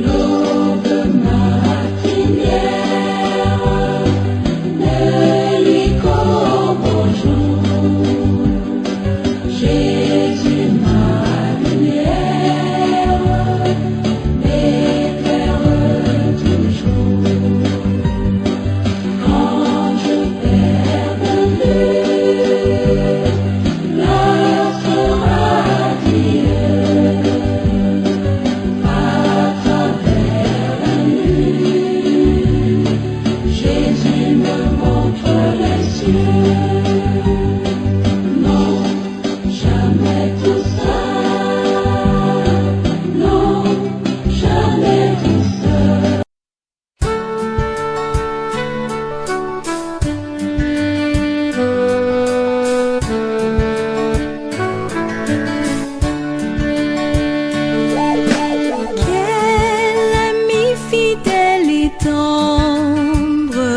L'aube matinière ne lui comme au jour. Jésus, ma lumière, m'éclaire toujours. Quand je perds de vue l'astre radieux, à travers la nuit, Jésus me montre les cieux. Non, jamais tout seul, non, jamais tout seul. Quel ami fidèle et tendre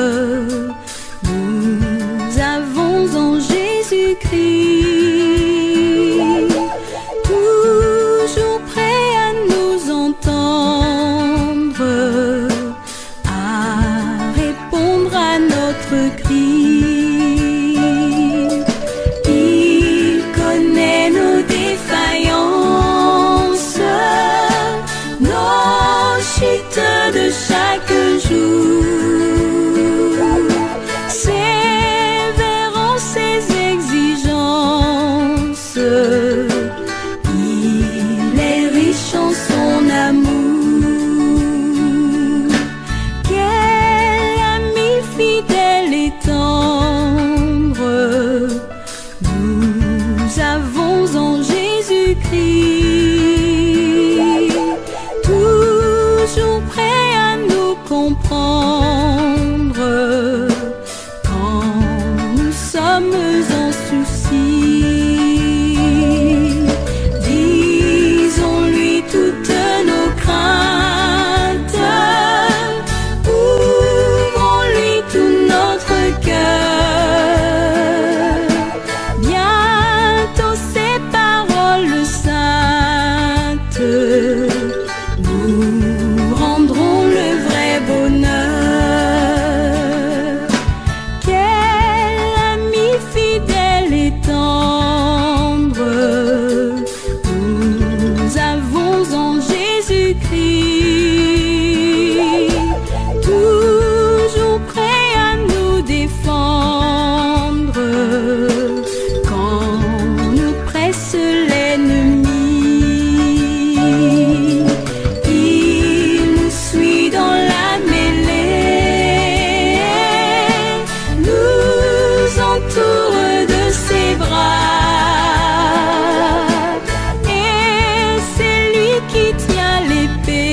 nous avons en Jésus-Christ, toujours prêt à nous entendre, à répondre à notre cri. Il connaît nos défaillances, nos chutes de chaque jour, sévère en ses exigences. Il est riche en son amour. Quel ami fidèle et tendre nous avons en Jésus-Christ, toujours prêt à nous comprendre quand nous sommes en souci. Disons-lui toutes nos craintes, ouvrons-lui tout notre cœur. Bientôt ces paroles saintes nous rendront le vrai bonheur. Quel ami fidèle et tendre nous avons en Jésus-Christ, toujours prêt à nous défendre quand nous presse l'ennemi. Il nous suit dans la mêlée, nous entoure de ses bras, et c'est lui qui tient l'épée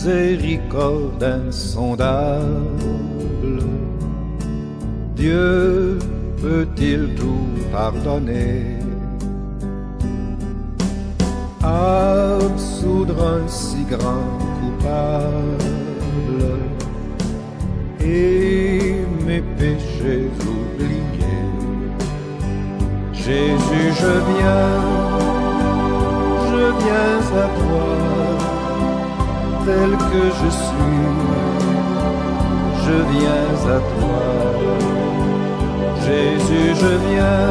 miséricorde insondable. Dieu peut-il tout pardonner, absoudre un si grand coupable et mes péchés oubliés? Jésus, je viens à toi, tel que je suis, je viens à toi. Jésus, je viens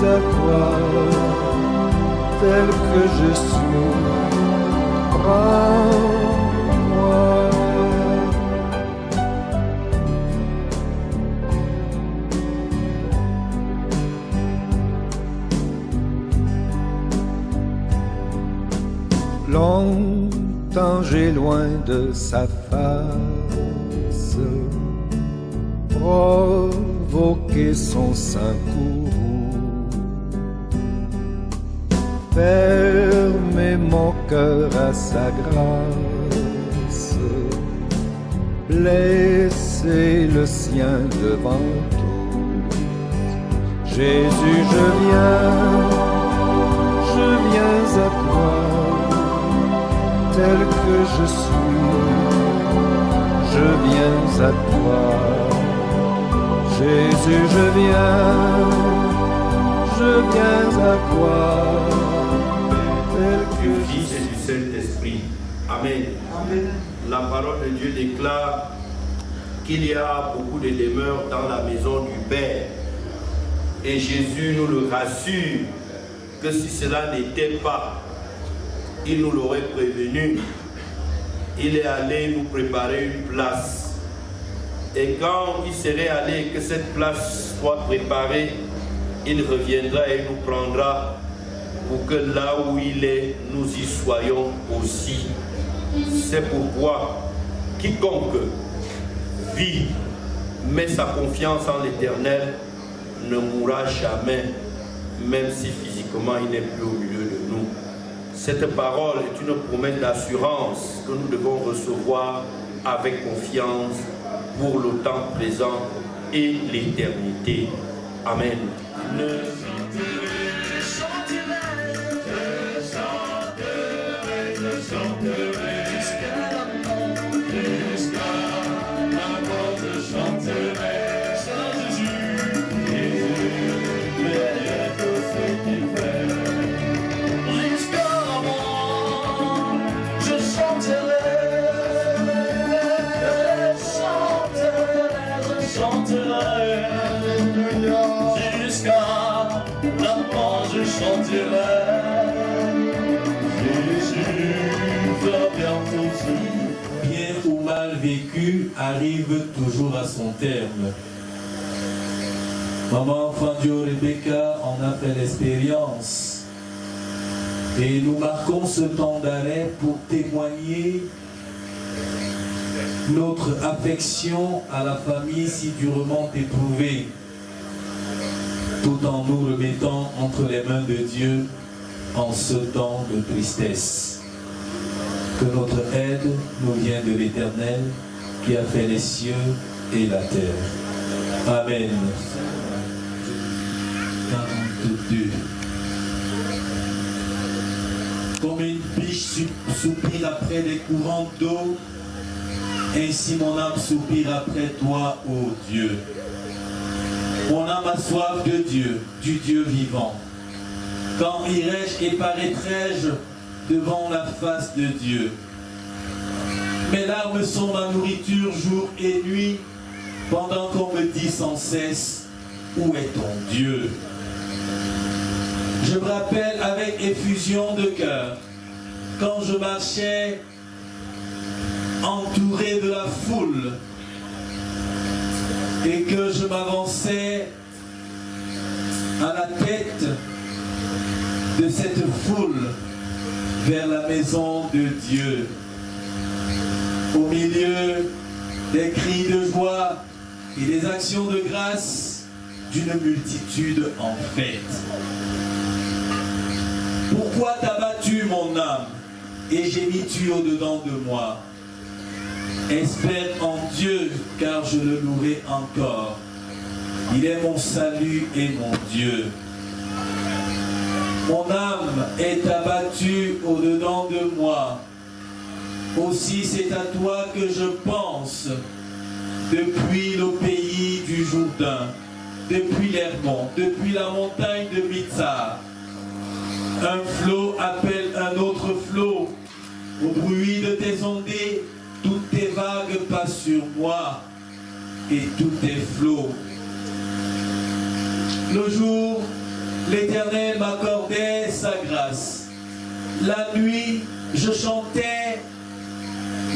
à toi, tel que je suis, prends-moi. Longtemps j'ai loin de sa face provoqué son sein courroux, fermé mon cœur à sa grâce, blessé le sien devant tout. Jésus, je viens à toi, tel que je suis, je viens à toi. Jésus, je viens à toi, tel Du que je Fils et suis. du Saint-Esprit. Amen. Amen. La parole de Dieu déclare qu'il y a beaucoup de demeures dans la maison du Père. Et Jésus nous le rassure que si cela n'était pas, il nous l'aurait prévenu. Il est allé nous préparer une place. Et quand il serait allé, que cette place soit préparée, il reviendra et nous prendra pour que là où il est, nous y soyons aussi. C'est pourquoi quiconque vit, met sa confiance en l'Éternel, ne mourra jamais, même si physiquement il n'est plus au milieu de nous. Cette parole est une promesse d'assurance que nous devons recevoir avec confiance pour le temps présent et l'éternité. Amen. Bien ou mal vécu arrive toujours à son terme. Maman Fandio Rebecca en a fait l'expérience. Et nous marquons ce temps d'arrêt pour témoigner notre affection à la famille si durement éprouvée, tout en nous remettant entre les mains de Dieu en ce temps de tristesse. Que notre aide nous vient de l'Éternel qui a fait les cieux et la terre. Amen. 42. Comme une biche soupire après des courants d'eau, ainsi mon âme soupire après toi, ô Dieu. Mon âme a soif de Dieu, du Dieu vivant. Quand irai-je et paraîtrai-je devant la face de Dieu? Mes larmes sont ma nourriture jour et nuit, pendant qu'on me dit sans cesse, où est ton Dieu? Je me rappelle avec effusion de cœur, quand je marchais entouré de la foule, et que je m'avançais à la tête de cette foule vers la maison de Dieu. Au milieu des cris de joie et des actions de grâce d'une multitude en fête. Pourquoi t'as battu mon âme? et gémis-tu au-dedans de moi. Espère en Dieu, car je le louerai encore. Il est mon salut et mon Dieu. Mon âme est abattue au-dedans de moi. Aussi c'est à toi que je pense, depuis le pays du Jourdain, depuis l'Hermon, depuis la montagne de Mizar. Un flot appelle un autre flot. Au bruit de tes ondées, toutes tes vagues passent sur moi et tous tes flots. Le jour, l'Éternel m'accordait sa grâce. La nuit, je chantais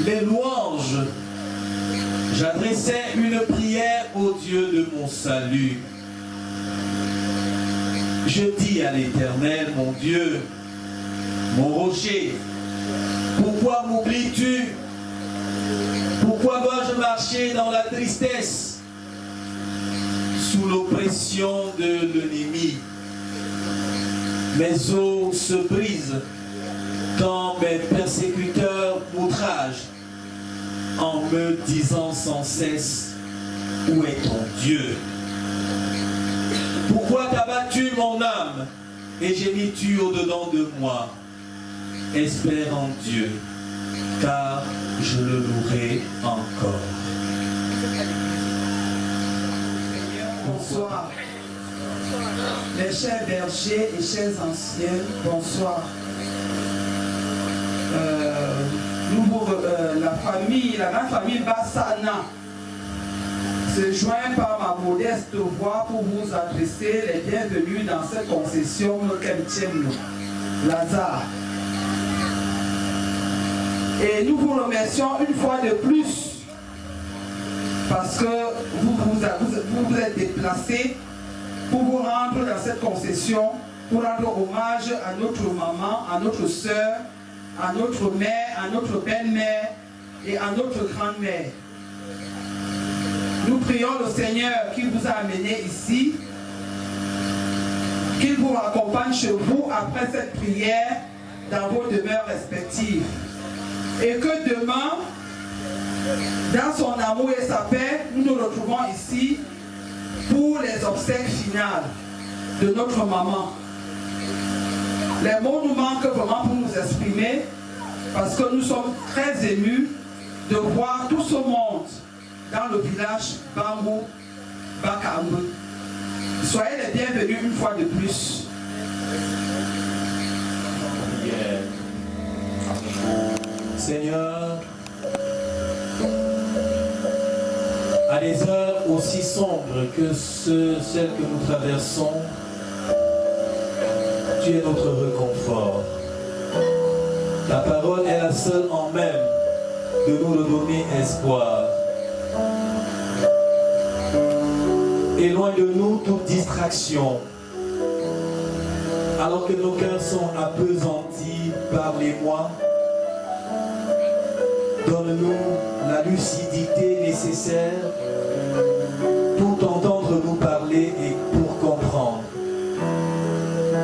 les louanges. J'adressais une prière au Dieu de mon salut. Je dis à l'Éternel, mon Dieu, mon rocher, pourquoi m'oublies-tu? Pourquoi dois-je marcher dans la tristesse, sous l'oppression de l'ennemi? Mes os se brisent quand mes persécuteurs m'outragent, en me disant sans cesse, où est ton Dieu? Pourquoi t'as-tu mon âme et gémis-tu au-dedans de moi? Espère en Dieu, car je le louerai encore. Bonsoir. Mes chers bergers et chers anciens, bonsoir. La grande famille Bassana se joint par ma modeste voix pour vous adresser les bienvenus dans cette concession chrétienne, Lazare. Et nous vous remercions une fois de plus parce que vous êtes déplacés pour vous rendre dans cette concession, pour rendre hommage à notre maman, à notre soeur, à notre mère, à notre belle-mère et à notre grand-mère. Nous prions le Seigneur qui vous a amené ici, qu'il vous accompagne chez vous après cette prière dans vos demeures respectives. Et que demain, dans son amour et sa paix, nous nous retrouvons ici pour les obsèques finales de notre maman. Les mots nous manquent vraiment pour nous exprimer parce que nous sommes très émus de voir tout ce monde dans le village Bambou Bakambu. Soyez les bienvenus une fois de plus. Yeah. Seigneur, à des heures aussi sombres que celles que nous traversons, tu es notre réconfort. Ta parole est la seule en même de nous redonner espoir. Éloigne de nous toute distraction. Alors que nos cœurs sont appesantis par l'émoi, donne-nous la lucidité nécessaire pour t'entendre nous parler et pour comprendre,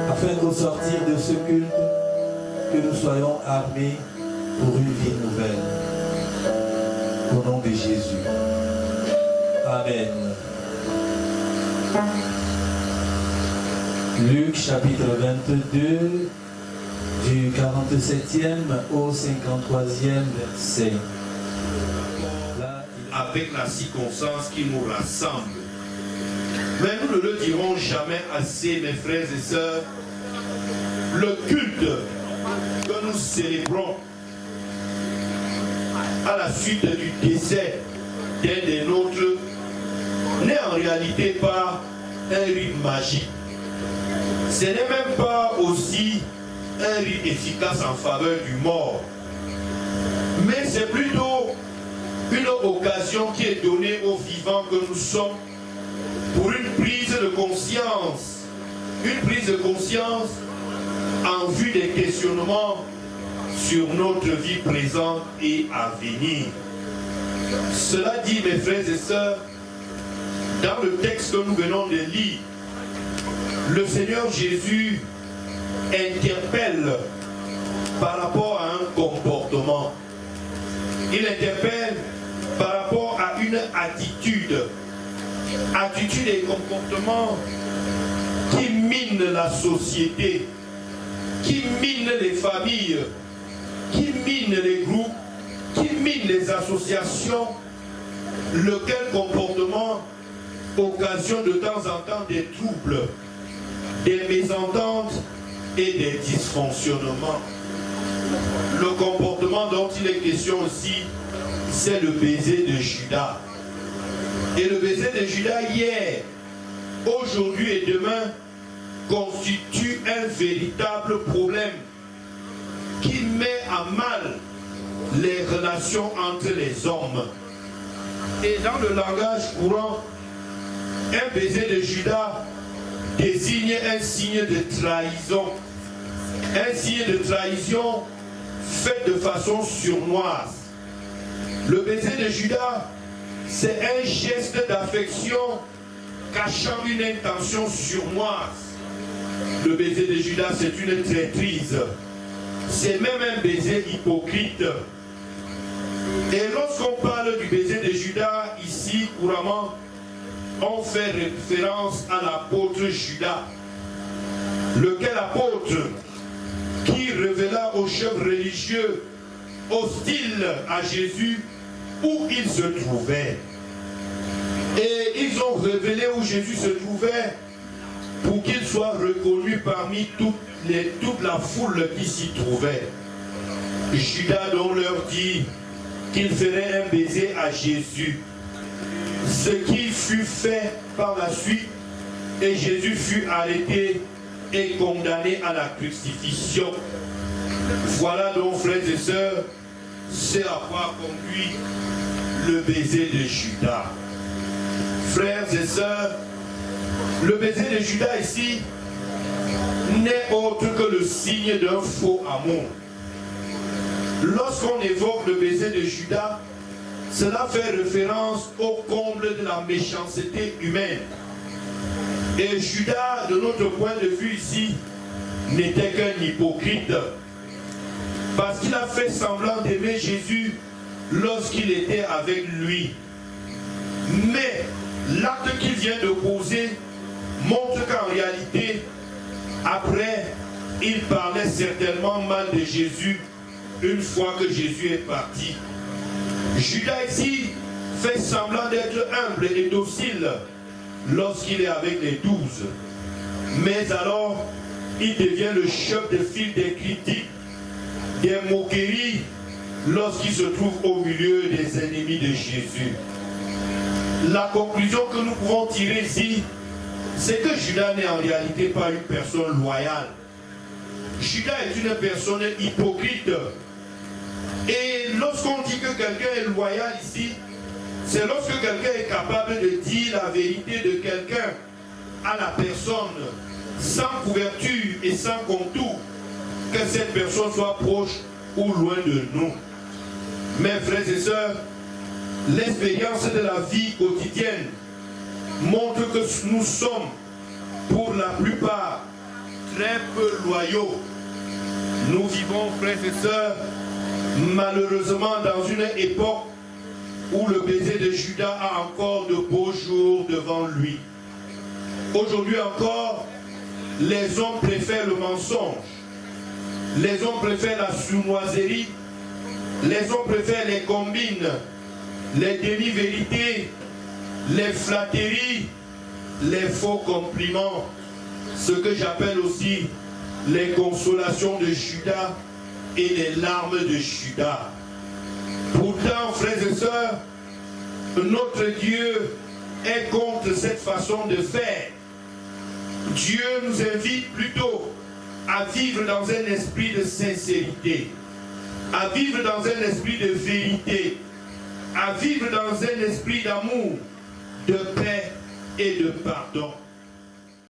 afin de sortir de ce culte, que nous soyons armés pour une vie nouvelle. Au nom de Jésus. Amen. Luc chapitre 22, du 47e au 53e verset. Là, avec la circonstance qui nous rassemble. Mais nous ne le dirons jamais assez, mes frères et sœurs. Le culte que nous célébrons à la suite du décès d'un des nôtres n'est en réalité pas un rite magique. Ce n'est même pas aussi un rite efficace en faveur du mort. Mais c'est plutôt une occasion qui est donnée aux vivants que nous sommes pour une prise de conscience. Une prise de conscience en vue des questionnements sur notre vie présente et à venir. Cela dit, mes frères et sœurs, dans le texte que nous venons de lire, le Seigneur Jésus interpelle par rapport à un comportement. Il interpelle par rapport à une attitude. Attitude et comportement qui minent la société, qui minent les familles, qui minent les groupes, qui minent les associations, lequel comportement occasionne de temps en temps des troubles, des mésententes et des dysfonctionnements. Le comportement dont il est question aussi, c'est le baiser de Judas. Et le baiser de Judas hier, aujourd'hui et demain constitue un véritable problème qui met à mal les relations entre les hommes. Et dans le langage courant, un baiser de Judas désigne un signe de trahison. Un signe de trahison fait de façon sournoise. Le baiser de Judas, c'est un geste d'affection cachant une intention sournoise. Le baiser de Judas, c'est une traîtrise. C'est même un baiser hypocrite. Et lorsqu'on parle du baiser de Judas, ici, couramment, on fait référence à l'apôtre Judas. Lequel apôtre qui révéla aux chefs religieux hostiles à Jésus où il se trouvait. Et ils ont révélé où Jésus se trouvait pour qu'il soit reconnu parmi toute la foule qui s'y trouvait. Judas donc leur dit qu'il ferait un baiser à Jésus. Ce qui fut fait par la suite, et Jésus fut arrêté et condamné à la crucifixion. Voilà donc, frères et sœurs, c'est à quoi conduit le baiser de Judas. Frères et sœurs, le baiser de Judas ici n'est autre que le signe d'un faux amour. Lorsqu'on évoque le baiser de Judas, cela fait référence au comble de la méchanceté humaine. Et Judas, de notre point de vue ici, n'était qu'un hypocrite. Parce qu'il a fait semblant d'aimer Jésus lorsqu'il était avec lui. Mais l'acte qu'il vient de poser montre qu'en réalité, après, il parlait certainement mal de Jésus une fois que Jésus est parti. Judas ici fait semblant d'être humble et docile lorsqu'il est avec les 12. Mais alors, il devient le chef de file des critiques, des moqueries, lorsqu'il se trouve au milieu des ennemis de Jésus. La conclusion que nous pouvons tirer ici, c'est que Judas n'est en réalité pas une personne loyale. Judas est une personne hypocrite. Et lorsqu'on dit que quelqu'un est loyal ici, c'est lorsque quelqu'un est capable de dire la vérité de quelqu'un à la personne, sans couverture et sans contour, que cette personne soit proche ou loin de nous. Mes frères et sœurs, l'expérience de la vie quotidienne montre que nous sommes, pour la plupart, très peu loyaux. Nous vivons, frères et sœurs, malheureusement dans une époque où le baiser de Judas a encore de beaux jours devant lui. Aujourd'hui encore, les hommes préfèrent le mensonge, les hommes préfèrent la sournoiserie, les hommes préfèrent les combines, les demi-vérités, les flatteries, les faux compliments, ce que j'appelle aussi les consolations de Judas et les larmes de Judas. Pourtant, frères et sœurs, notre Dieu est contre cette façon de faire. Dieu nous invite plutôt à vivre dans un esprit de sincérité, à vivre dans un esprit de vérité, à vivre dans un esprit d'amour, de paix et de pardon.